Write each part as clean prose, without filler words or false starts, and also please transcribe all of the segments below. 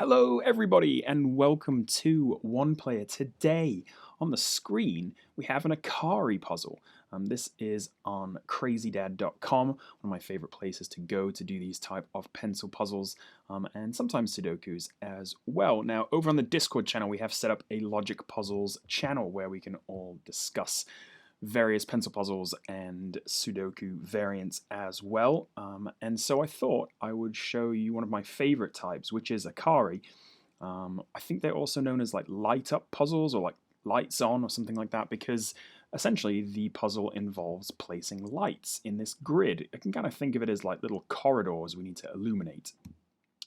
Hello, everybody, and welcome to One Player. Today, on the screen, we have an Akari puzzle. This is on crazydad.com, one of my favorite places to go to do these type of pencil puzzles, and sometimes Sudokus as well. Now, over on the Discord channel, we have set up a Logic Puzzles channel where we can all discuss various pencil puzzles and Sudoku variants as well. And so I thought I would show you one of my favorite types, which is Akari. I think they're also known as like light up puzzles or like lights on or something like that, because essentially the puzzle involves placing lights in this grid. I can kind of think of it as like little corridors we need to illuminate.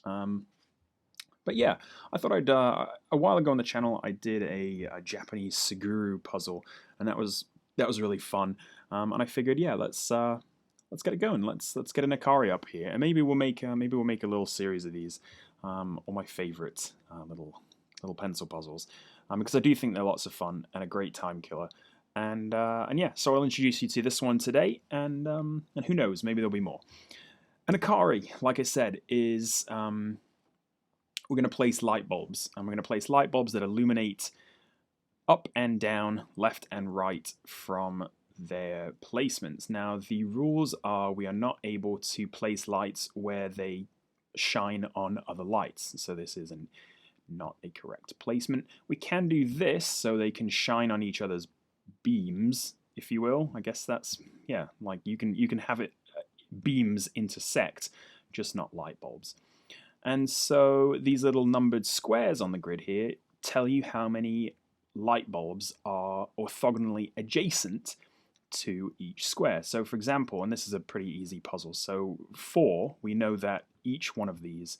But yeah, I thought a while ago on the channel I did a Japanese Suguru puzzle, and that was really fun. And I figured, yeah, let's get it going. Let's get an Akari up here, and maybe we'll make a little series of these, all my favorite little pencil puzzles, because I do think they're lots of fun and a great time killer. And yeah, so I'll introduce you to this one today, and who knows, maybe there'll be more. An Akari, like I said, is we're going to place light bulbs, and we're going to place light bulbs that illuminate up and down, left and right from their placements. Now, the rules are we are not able to place lights where they shine on other lights, so this is not a correct placement. We can do this so they can shine on each other's beams, if you will. I guess that's, yeah, like you can have it beams intersect, just not light bulbs. And so these little numbered squares on the grid here tell you how many light bulbs are orthogonally adjacent to each square. So for example, and this is a pretty easy puzzle, so 4, we know that each one of these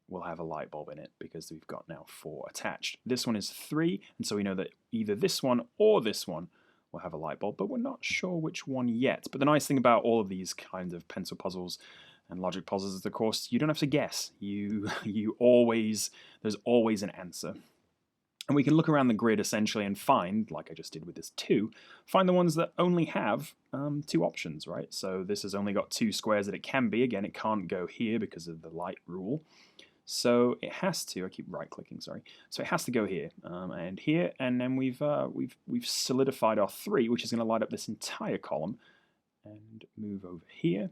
will have a light bulb in it because we've got now 4 attached. This one is 3, and so we know that either this one or this one will have a light bulb, but we're not sure which one yet. But the nice thing about all of these kinds of pencil puzzles and logic puzzles is, of course, you don't have to guess. There's always an answer. And we can look around the grid essentially and find, like I just did with this 2, find the ones that only have 2 options, right? So this has only got 2 squares that it can be. Again, it can't go here because of the light rule. So it has to, I keep right-clicking, sorry. So it has to go here and here, and then we've solidified our 3, which is going to light up this entire column, and move over here.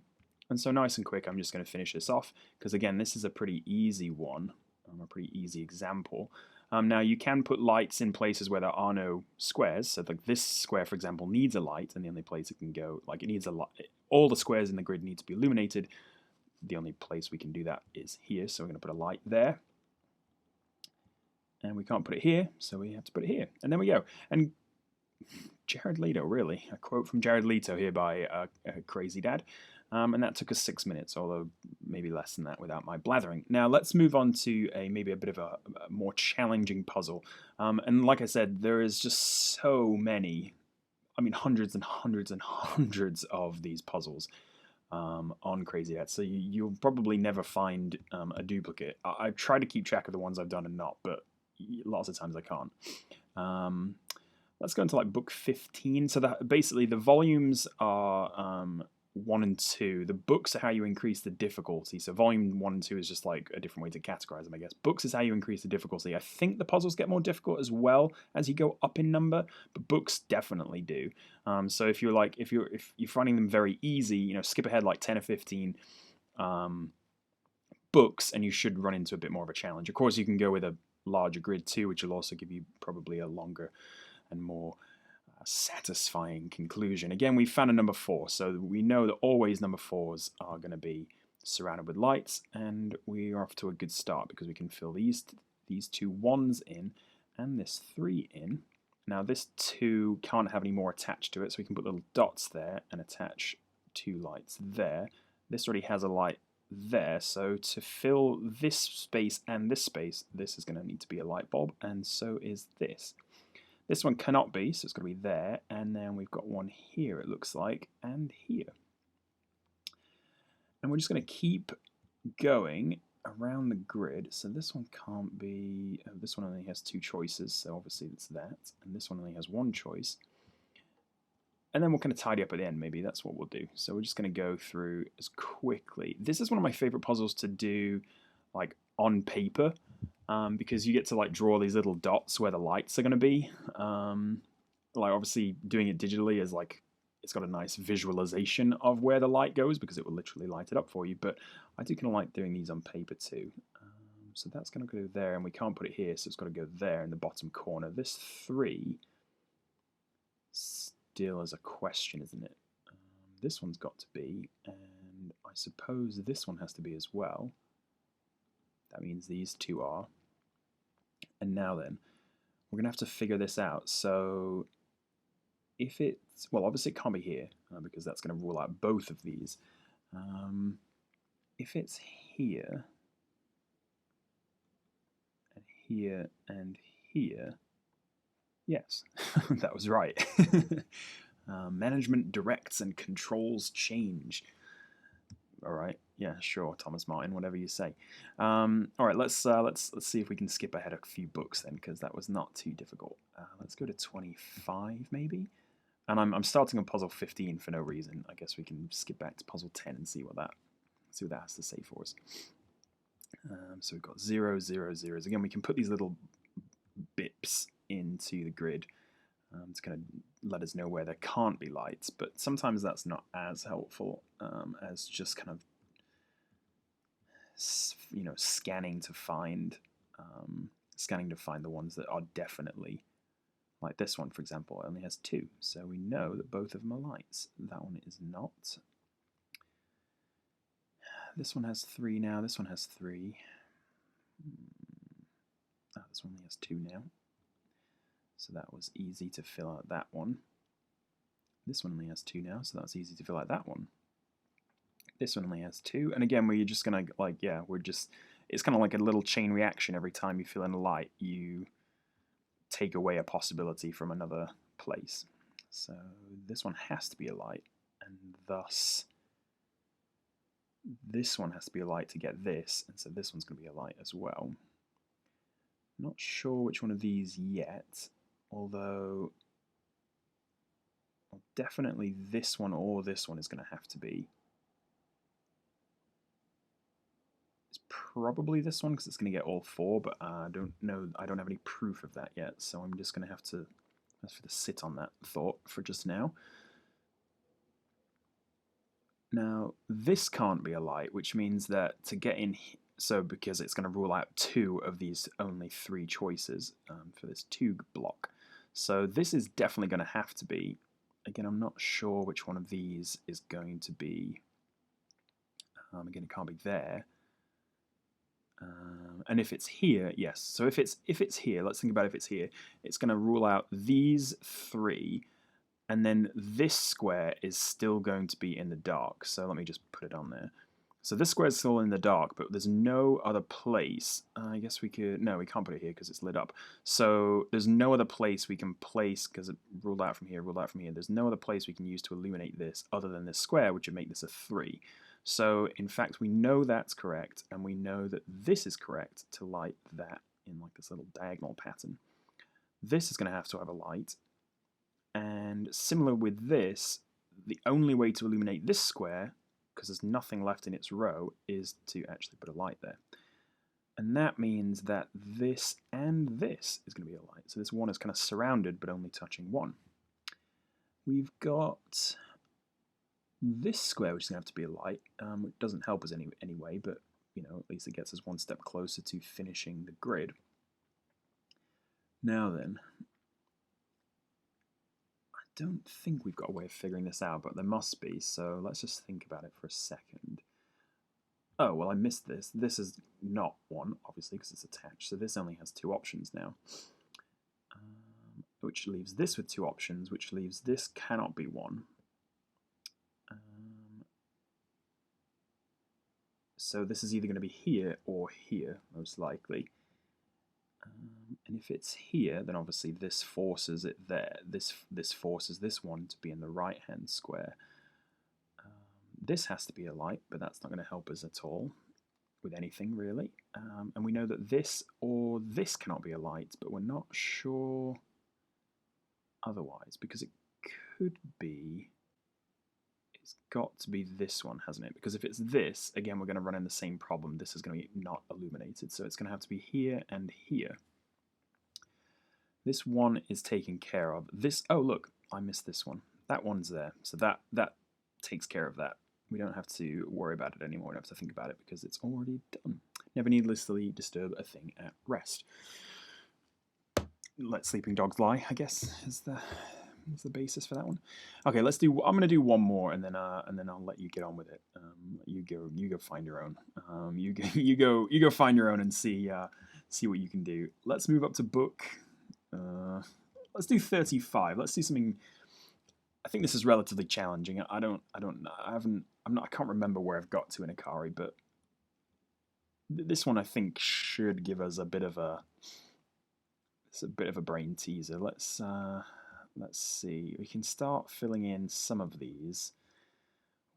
And so nice and quick, I'm just going to finish this off, because again, this is a pretty easy one, a pretty easy example. Now you can put lights in places where there are no squares. So like this square, for example, needs a light, and the only place it can go, like it needs a light. All the squares in the grid need to be illuminated. The only place we can do that is here. So we're going to put a light there, and we can't put it here, so we have to put it here. And there we go. And Jared Leto, really, a quote from Jared Leto here by Crazy Dad. And that took us 6 minutes, although maybe less than that without my blathering. Now let's move on to maybe a bit of a more challenging puzzle. And like I said, there is just so many, I mean hundreds and hundreds and hundreds of these puzzles on Crazy Dad. So you'll probably never find a duplicate. I've tried to keep track of the ones I've done and not, but lots of times I can't. Let's go into like book 15. So that basically the volumes are 1 and 2. The books are how you increase the difficulty. So volume 1 and 2 is just like a different way to categorize them, I guess. Books is how you increase the difficulty. I think the puzzles get more difficult as well as you go up in number, but books definitely do. So if you're finding them very easy, skip ahead like 10 or 15 books, and you should run into a bit more of a challenge. Of course, you can go with a larger grid too, which will also give you probably a longer and more satisfying conclusion. Again, we found a number 4, so we know that always number 4s are going to be surrounded with lights, and we are off to a good start because we can fill these 2 1s in and this 3 in. Now this 2 can't have any more attached to it, so we can put little dots there and attach 2 lights there. This already has a light there, so to fill this space and this space, this is going to need to be a light bulb, and so is this. This one cannot be, so it's going to be there, and then we've got one here, it looks like, and here. And we're just going to keep going around the grid. So this one can't be, this one only has 2 choices, so obviously it's that, and this one only has 1 choice. And then we'll kind of tidy up at the end, maybe that's what we'll do. So we're just going to go through as quickly. This is one of my favorite puzzles to do, like on paper, because you get to like draw these little dots where the lights are going to be. Like obviously doing it digitally is like it's got a nice visualization of where the light goes because it will literally light it up for you. But I do kind of like doing these on paper too. So that's going to go there, and we can't put it here, so it's got to go there in the bottom corner. This 3 still is a question, isn't it? This one's got to be, and I suppose this one has to be as well. That means these 2 are. And now then, we're going to have to figure this out. So if it's, well, obviously it can't be here because that's going to rule out both of these. If it's here, and here, and here, yes, that was right. Management directs and controls change. All right, yeah, sure, Thomas Martin, whatever you say. All right, let's see if we can skip ahead a few books then, because that was not too difficult. Let's go to 25 maybe, and I'm starting on puzzle 15 for no reason. I guess we can skip back to puzzle 10 and see what that has to say for us. So we've got 0, 0, 0s. Again, we can put these little bips into the grid to kind of let us know where there can't be lights, but sometimes that's not as helpful as just kind of scanning to find the ones that are definitely, like this one for example, only has 2, so we know that both of them are lights. That one is not. This one has 3 now. This one has 3. This one only has 2 now. So that was easy to fill out that one. This one only has 2 now, so that's easy to fill out that one. This one only has 2, and again, we're just gonna it's kind of like a little chain reaction. Every time you fill in a light, you take away a possibility from another place. So this one has to be a light, and thus this one has to be a light to get this, and so this one's going to be a light as well. Not sure which one of these yet, although definitely this one or this one is going to have to be. It's probably this one because it's going to get all 4, but I don't know. I don't have any proof of that yet, so I'm just going to have to sit on that thought for just now. Now, this can't be a light, which means that to get in, so because it's going to rule out 2 of these only 3 choices for this 2 block. So this is definitely going to have to be. Again, I'm not sure which one of these is going to be. Again, it can't be there. And if it's here, yes. So if it's here, let's think about if it's here. It's going to rule out these 3. And then this square is still going to be in the dark. So let me just put it on there. So this square is still in the dark, but there's no other place. I guess we could... No, we can't put it here because it's lit up. So there's no other place we can place, because it ruled out from here, ruled out from here. There's no other place we can use to illuminate this other than this square, which would make this a 3. So in fact, we know that's correct, and we know that this is correct to light that in like this little diagonal pattern. This is going to have a light. And similar with this, the only way to illuminate this square, because there's nothing left in its row, is to actually put a light there. And that means that this and this is going to be a light. So this one is kind of surrounded, but only touching 1. We've got this square, which is going to have to be a light. It doesn't help us anyway, but at least it gets us one step closer to finishing the grid. Now then, I don't think we've got a way of figuring this out, but there must be, so let's just think about it for a second. Oh, well, I missed this. This is not 1, obviously, because it's attached, so this only has 2 options now. Which leaves this with 2 options, which leaves this cannot be 1. So this is either going to be here or here, most likely. And if it's here, then obviously this forces it there. This forces this one to be in the right-hand square. This has to be a light, but that's not going to help us at all with anything, really. And we know that this or this cannot be a light, but we're not sure otherwise, because it could be It's got to be this one, hasn't it? Because if it's this, again, we're going to run in the same problem. This is going to be not illuminated, so it's going to have to be here and here. This one is taken care of. This, oh look, I missed this one. That one's there, so that takes care of that. We don't have to worry about it anymore. We don't have to think about it because it's already done. Never needlessly disturb a thing at rest. Let sleeping dogs lie, I guess, is the basis for that one. Okay, let's do. I'm gonna do one more, and then I'll let you get on with it. You go find your own. You go find your own and see what you can do. Let's move up to book. Let's do 35. Let's do something. I think this is relatively challenging. I can't remember where I've got to in Akari, but this one I think should give us a bit of a brain teaser. Let's see. We can start filling in some of these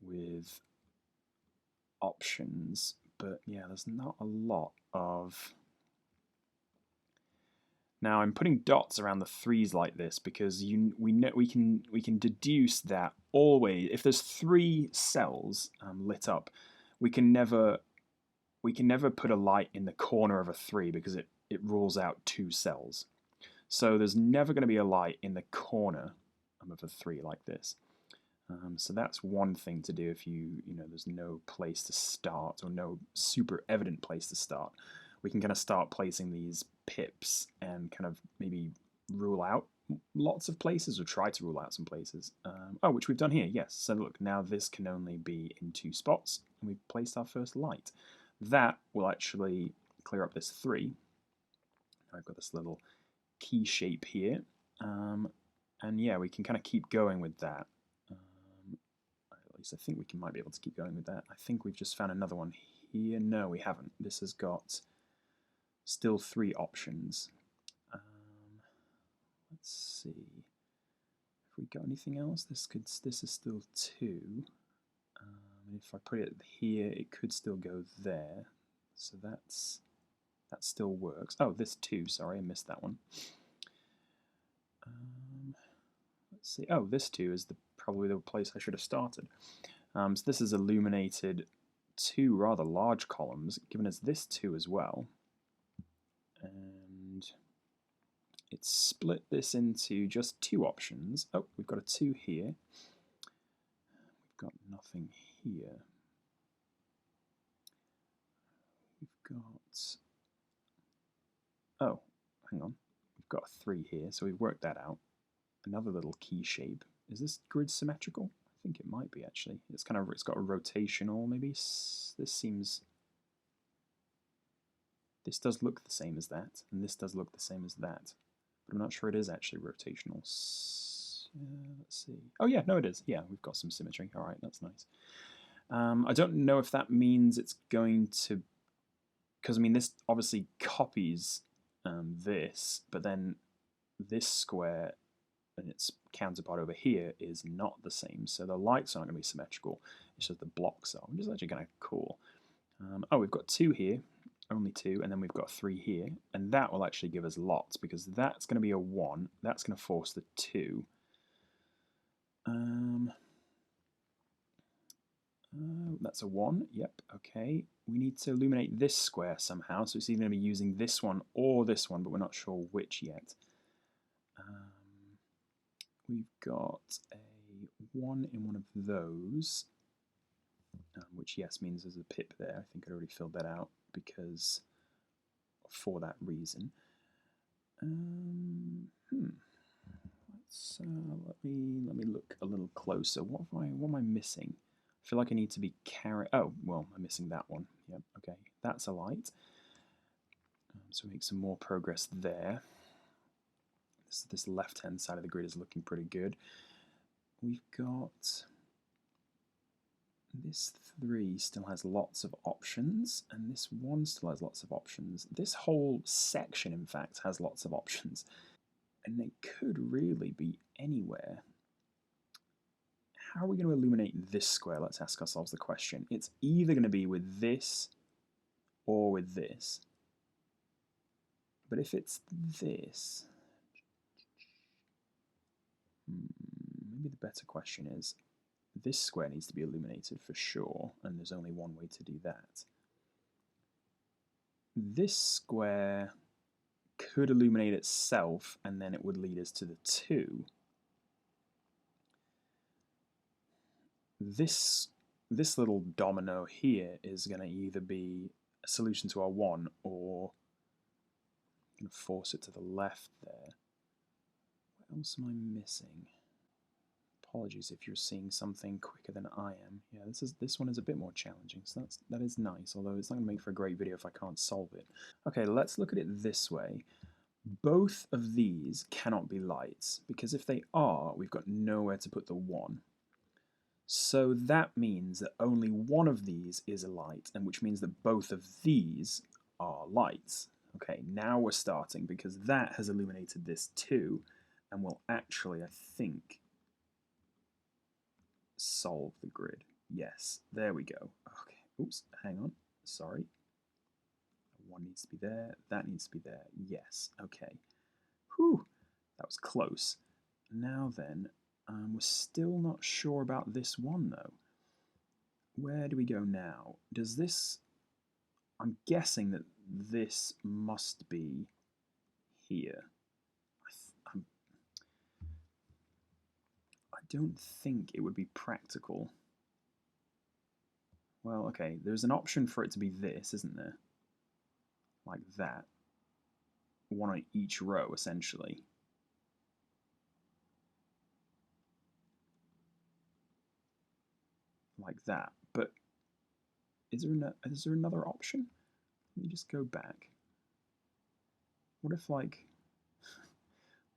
with options, but yeah, there's not a lot of. Now I'm putting dots around the 3s like this because we can deduce that always if there's 3 cells lit up, we can never put a light in the corner of a 3 because it rules out 2 cells. So there's never going to be a light in the corner of a 3 like this. So that's one thing to do if there's no place to start or no super evident place to start. We can kind of start placing these pips and kind of maybe rule out lots of places or try to rule out some places. Which we've done here, yes. So look, now this can only be in 2 spots, and we've placed our first light. That will actually clear up this 3. I've got this little key shape here, and yeah, we can kind of keep going with that. At least I think we might be able to keep going with that. I think we've just found another one here. No, we haven't. This has got still 3 options. Let's see if we got anything else. This is still 2. If I put it here, it could still go there. So that still works. Oh, this 2. Sorry, I missed that one. Let's see. Oh, this 2 is probably the place I should have started. So this is illuminated 2 rather large columns, giving us this 2 as well. And it's split this into just 2 options. Oh, we've got a 2 here. We've got nothing here. We've got... Oh, hang on. We've got a 3 here, so we've worked that out. Another little key shape. Is this grid symmetrical? I think it might be, actually. It's got a rotational, maybe. This does look the same as that, and this does look the same as that. But I'm not sure it is actually rotational. Let's see. Oh yeah, no it is. Yeah, we've got some symmetry. Alright, that's nice. I don't know if that means it's going to... Because, I mean, this obviously copies this, but then this square and its counterpart over here is not the same. So the lights aren't going to be symmetrical. It's just the blocks are, which is actually kind of cool. We've got 2 here. Only 2, and then we've got 3 here, and that will actually give us lots because that's going to be a 1. That's going to force the 2. That's a 1. Yep. Okay. We need to illuminate this square somehow, so it's either going to be using this one or this one, but we're not sure which yet. We've got a 1 in one of those, which yes means there's a pip there. I think I already filled that out because for that reason. Let me look a little closer. What am I missing? I feel like I need to be carrying. Oh, well, I'm missing that one. Yep. Okay, that's a light. So make some more progress there. This left-hand side of the grid is looking pretty good. We've got this 3 still has lots of options, and this 1 still has lots of options. This whole section, in fact, has lots of options, and they could really be anywhere. How are we going to illuminate this square? Let's ask ourselves the question. It's either going to be with this or with this. But if it's this... maybe the better question is this square needs to be illuminated for sure, and there's only one way to do that. This square could illuminate itself, and then it would lead us to the 2. This little domino here is going to either be a solution to our 1, or I'm going to force it to the left there. What else am I missing? Apologies if you're seeing something quicker than I am. Yeah, this one is a bit more challenging, so that is nice, although it's not going to make for a great video if I can't solve it. Okay, let's look at it this way. Both of these cannot be lights, because if they are, we've got nowhere to put the 1. So that means that only one of these is a light, and which means that both of these are lights. Okay, now we're starting, because that has illuminated this too, and will actually, I think, solve the grid. Yes, there we go. Okay, oops, hang on, sorry. 1 needs to be there, that needs to be there. Yes, okay. Whew, that was close. Now then, we're still not sure about this one though. Where do we go now? Does this... I'm guessing that this must be here. I don't think it would be practical. Well, okay, there's an option for it to be this, isn't there? Like that. 1 on each row, essentially. Like that. But is there another option? Let me just go back. What if, like...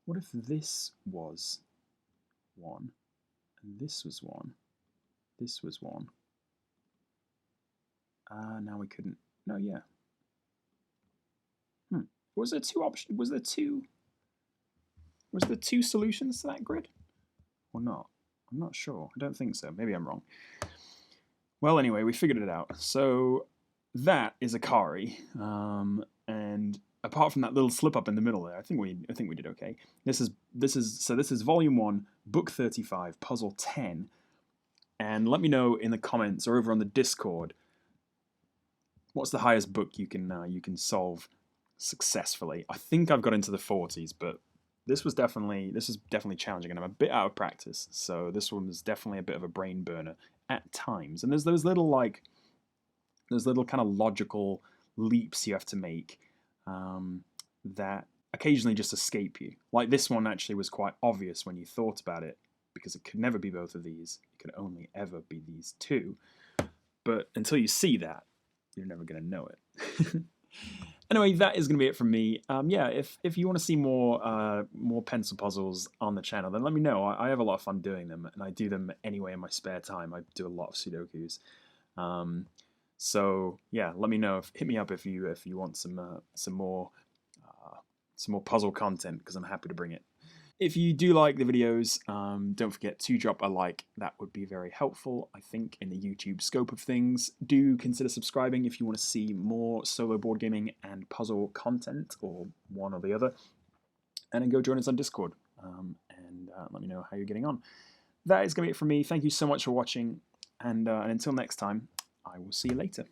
What if this was 1, and this was 1, this was 1? Now we couldn't... No, yeah. Was there 2 options? Was there 2 solutions to that grid? Or not? I'm not sure. I don't think so. Maybe I'm wrong. Well, anyway, we figured it out. So that is Akari, and apart from that little slip up in the middle there, I think we did okay. This is volume 1, book 35, puzzle 10, and let me know in the comments or over on the Discord what's the highest book you can solve successfully. I think I've got into the 40s, but this is definitely challenging, and I'm a bit out of practice, so this one is definitely a bit of a brain burner at times. And there's those little kind of logical leaps you have to make that occasionally just escape you. Like this one actually was quite obvious when you thought about it, because it could never be both of these. It could only ever be these 2. But until you see that, you're never going to know it. Anyway, that is going to be it from me. Yeah, if you want to see more pencil puzzles on the channel, then let me know. I have a lot of fun doing them, and I do them anyway in my spare time. I do a lot of Sudokus. So yeah, let me know. Hit me up if you want some more puzzle content, because I'm happy to bring it. If you do like the videos, don't forget to drop a like. That would be very helpful, I think, in the YouTube scope of things. Do consider subscribing if you want to see more solo board gaming and puzzle content, or one or the other. And then go join us on Discord, and let me know how you're getting on. That is going to be it from me. Thank you so much for watching, and until next time, I will see you later.